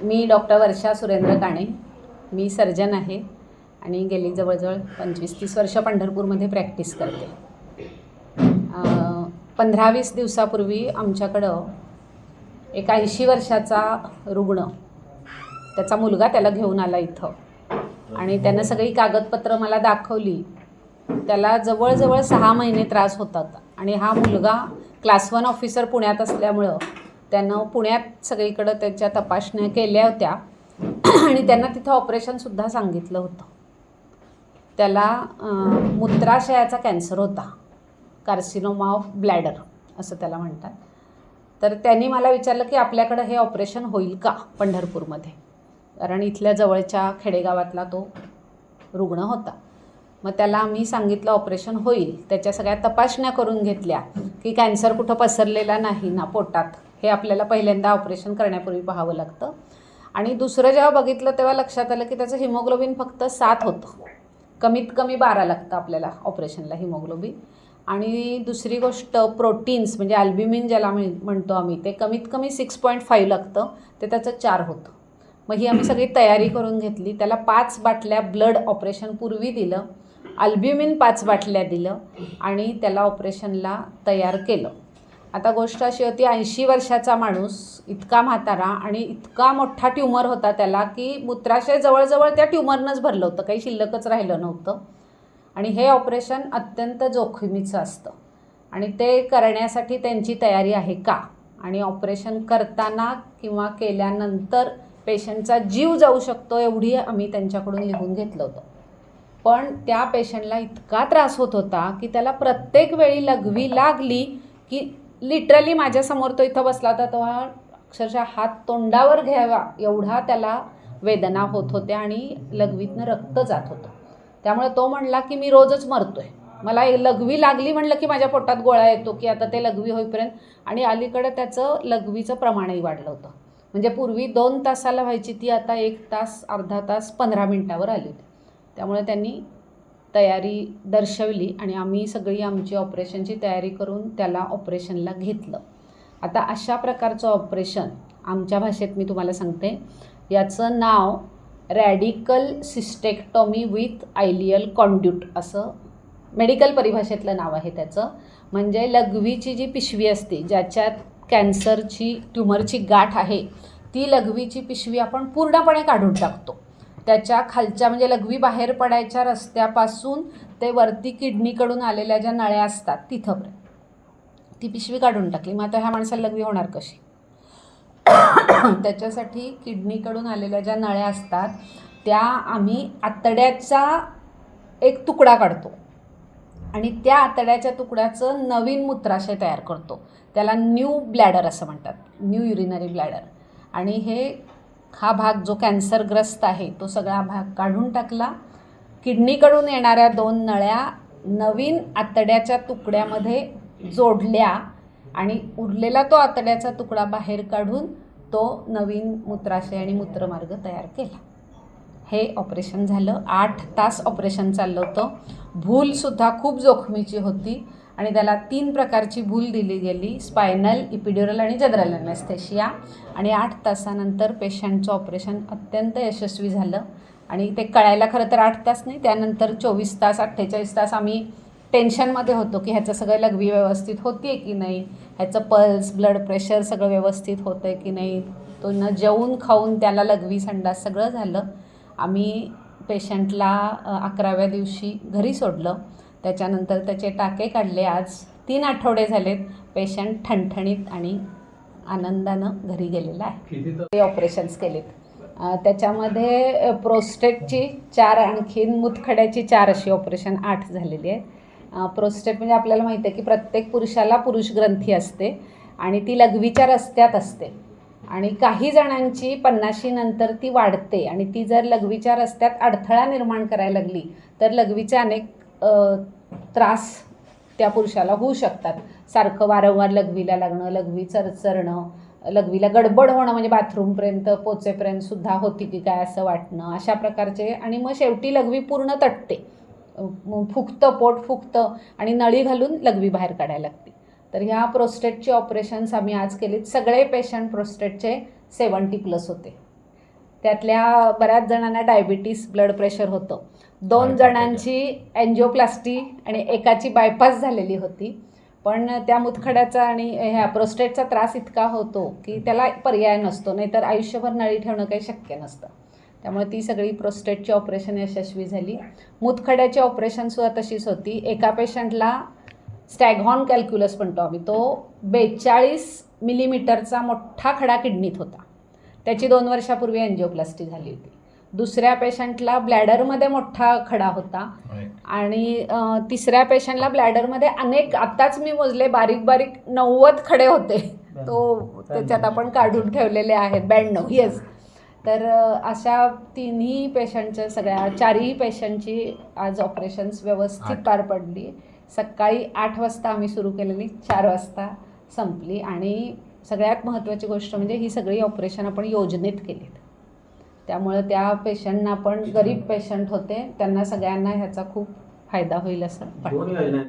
मी doctor वर्षा सुरेंद्र काणे. मी surgeon आहे आणि गेली जवळजवळ 25-30 वर्ष पंढरपूरमध्ये प्रॅक्टिस करते. 15-20 दिवसापूर्वी आमच्याकडं एक 80 वर्षाचा रुग्ण, त्याचा मुलगा त्याला घेऊन आला इथं आणि त्यानं सगळी कागदपत्रं मला दाखवली. त्याला जवळजवळ 6 महिने त्रास होत होता आणि हा मुलगा क्लास 1 ऑफिसर पुण्यात असल्यामुळं त्यानं पुण्यात सगळीकडं त्याच्या तपासण्या केल्या होत्या आणि त्यांना तिथं ऑपरेशनसुद्धा सांगितलं होतं. त्याला मूत्राशयाचा कॅन्सर होता, कार्सिनोमा ऑफ ब्लॅडर असं त्याला म्हणतात. तर त्यांनी मला विचारलं की आपल्याकडं हे ऑपरेशन होईल का पंढरपूरमध्ये, कारण इथल्या जवळच्या खेडेगावातला तो रुग्ण होता. मग त्याला आम्ही सांगितलं ऑपरेशन होईल. त्याच्या सगळ्या तपासण्या करून घेतल्या की कॅन्सर कुठं पसरलेला नाही ना पोटात, हे आपल्याला पहिल्यांदा ऑपरेशन करण्यापूर्वी पाहावं लागतं. आणि दुसरं जेव्हा बघितलं तेव्हा लक्षात आलं की त्याचं हिमोग्लोबिन फक्त 7 होतं. कमीत कमी 12 लागतं आपल्याला ऑपरेशनला हिमोग्लोबिन. आणि दुसरी गोष्ट प्रोटीन्स म्हणजे अल्ब्युमिन ज्याला म्हणतो आम्ही, ते कमीत कमी 6.5 लागतं, ते त्याचं 4 होतं. मग ही आम्ही सगळी तयारी करून घेतली. त्याला 5 बाटल्या ब्लड ऑपरेशनपूर्वी दिलं, अल्ब्युमिन 5 बाटल्या दिलं आणि त्याला ऑपरेशनला तयार केलं. आता गोष्ट अशी होती, 80 वर्षाचा माणूस, इतका म्हातारा आणि इतका मोठा ट्यूमर होता त्याला की मूत्राशय जवळजवळ त्या ट्यूमरनंच भरलं होतं, काही शिल्लकच राहिलं नव्हतं. आणि हे ऑपरेशन अत्यंत जोखमीचं असतं आणि ते करण्यासाठी त्यांची तयारी आहे का, आणि ऑपरेशन करताना किंवा केल्यानंतर पेशंटचा जीव जाऊ शकतो एवढी आम्ही त्यांच्याकडून लिहून घेतलं होतं. पण त्या पेशंटला इतका त्रास होत होता की त्याला प्रत्येक वेळी लघवी लागली की लिटरली माझ्यासमोर तो इथं बसला होता तेव्हा अक्षरशः हात तोंडावर घ्यावा एवढा त्याला वेदना होत होत्या आणि लघवीतनं रक्त जात होतं. त्यामुळे तो म्हणला की मी रोजच मरतोय, मला लघवी लागली म्हणलं की माझ्या पोटात गोळा येतो की आता ते लघवी होईपर्यंत. आणि अलीकडं त्याचं लघवीचं प्रमाणही वाढलं होतं. म्हणजे पूर्वी 2 तासाला व्हायची ती आता 1 तास, अर्धा तास, 15 मिनटावर आली होती. त्यामुळे त्यांनी तयारी दर्शवली आणि आम्ही सगळी आमची ऑपरेशनची तयारी करून त्याला ऑपरेशनला घेतलं. आता अशा प्रकारचं ऑपरेशन आमच्या भाषेत मी तुम्हाला सांगते, याचं नाव रॅडिकल सिस्टेक्टॉमी विथ आयलियल कॉन्ड्यूट असं मेडिकल परिभाषेतलं नाव आहे त्याचं. म्हणजे लघवीची जी पिशवी असते, ज्याच्यात कॅन्सरची ट्यूमरची गाठ आहे, ती लघवीची पिशवी आपण पूर्णपणे काढून टाकतो. त्याच्या खालच्या म्हणजे लघवी बाहेर पडायच्या रस्त्यापासून ते वरती किडनीकडून आलेल्या ज्या नळ्या असतात तिथंपर्यंत ती पिशवी काढून टाकली. मग आता ह्या माणसाला लघवी होणार कशी? त्याच्यासाठी किडनीकडून आलेल्या ज्या नळ्या असतात त्या आम्ही आतड्याचा एक तुकडा काढतो आणि त्या आतड्याच्या तुकड्याचं नवीन मूत्राशय तयार करतो. त्याला न्यू ब्लॅडर असं म्हणतात, न्यू युरिनरी ब्लॅडर. आणि हा भाग जो कॅन्सरग्रस्त आहे तो सगळा भाग काढून टाकला. किडनीकडून येणाऱ्या 2 नळ्या नवीन आतड्याच्या तुकड्यामध्ये जोडल्या आणि उरलेला तो आतड्याचा तुकडा बाहेर काढून तो नवीन मूत्राशय आणि मूत्रमार्ग तयार केला. हे ऑपरेशन झालं. 8 तास ऑपरेशन चाललं होतं. भूलसुद्धा खूप जोखमीची होती आणि त्याला 3 प्रकारची भूल दिली गेली, स्पायनल, इपिड्युरल आणि जनरल ॲनेस्थेशिया. आणि 8 तासानंतर पेशंटचं ऑपरेशन अत्यंत यशस्वी झालं. आणि ते कळायला खरं तर 8 तास नाही, त्यानंतर 24 तास, 48 तास आम्ही टेन्शनमध्ये होतो की ह्याचं सगळं लघवी व्यवस्थित होती आहे की नाही, ह्याचं पल्स, ब्लड प्रेशर सगळं व्यवस्थित होतं आहे की नाही. तो न जेवून खाऊन त्याला लघवी, संडास सगळं झालं. आम्ही पेशंटला 11व्या दिवशी घरी सोडलं. त्याच्यानंतर त्याचे टाके काढले. आज 3 आठवडे झालेत. पेशंट ठणठणीत आणि आनंदानं घरी गेलेला आहे. ते ऑपरेशन्स केलेत. त्याच्यामध्ये प्रोस्टेटची 4, आणखीन मूतखड्याची 4 अशी ऑपरेशन 8 झालेली आहेत. प्रोस्टेट म्हणजे आपल्याला माहिती आहे की प्रत्येक पुरुषाला पुरुष ग्रंथी असते आणि ती लघवीच्या रस्त्यात असते आणि काही जणांची 50शी नंतर ती वाढते आणि ती जर लघवीच्या रस्त्यात अडथळा निर्माण करायला लागली तर लघवीचे अनेक त्रास त्या पुरुषाला होऊ शकतात. सारखं वारंवार लघवीला लागणं, लघवी चरचरणं, लघवीला गडबड होणं, म्हणजे बाथरूमपर्यंत पोचेपर्यंतसुद्धा होती की काय असं वाटणं, अशा प्रकारचे. आणि मग शेवटी लघवी पूर्ण तटते, फुगतं, पोट फुगतं आणि नळी घालून लघवी बाहेर काढायला लागते. तर ह्या प्रोस्टेटचे ऑपरेशन्स आम्ही आज केलीत. सगळे पेशंट प्रोस्टेटचे 70+ होते त्यातल्या बऱ्याच जणांना डायबिटीस, ब्लड प्रेशर होतं. 2 जणांची एन्जिओप्लास्टी आणि एकाची बायपास झालेली होती. पण त्या मुतखड्याचा आणि ह्या प्रोस्टेटचा त्रास इतका होतो की त्याला पर्याय नसतो, नाहीतर आयुष्यभर नळी ठेवणं काही शक्य नसतं. त्यामुळे ती सगळी प्रोस्टेटची ऑपरेशन यशस्वी झाली. मुतखड्याची ऑपरेशनसुद्धा तशीच होती. एका पेशंटला स्टॅगहॉर्न कॅल्क्युलस म्हणतो आम्ही, तो 42 मिलीमीटरचा मोठा खडा किडनीत होता. त्याची 2 वर्षापूर्वी एन्जिओप्लास्टी झाली होती. दुसऱ्या पेशंटला ब्लॅडरमध्ये मोठा खडा होता आणि तिसऱ्या पेशंटला ब्लॅडरमध्ये आत्ताच मी मोजले बारीक बारीक 90 खडे होते. त्याच्यात आपण काढून ठेवलेले आहेत 92. येस. तर अशा तिन्ही पेशंटच्या चारही पेशंटची आज ऑपरेशन्स व्यवस्थित पार पडली. सकाळी 8 वाजता आम्ही सुरू केलेली, 4 वाजता संपली. आणि सगळ्यात महत्त्वाची गोष्ट म्हणजे ही सगळी ऑपरेशन आपण योजनेत केलीत. त्यामुळं त्या पेशंटना पण, गरीब पेशंट होते, त्यांना सगळ्यांना ह्याचा खूप फायदा होईल असं वाटतं.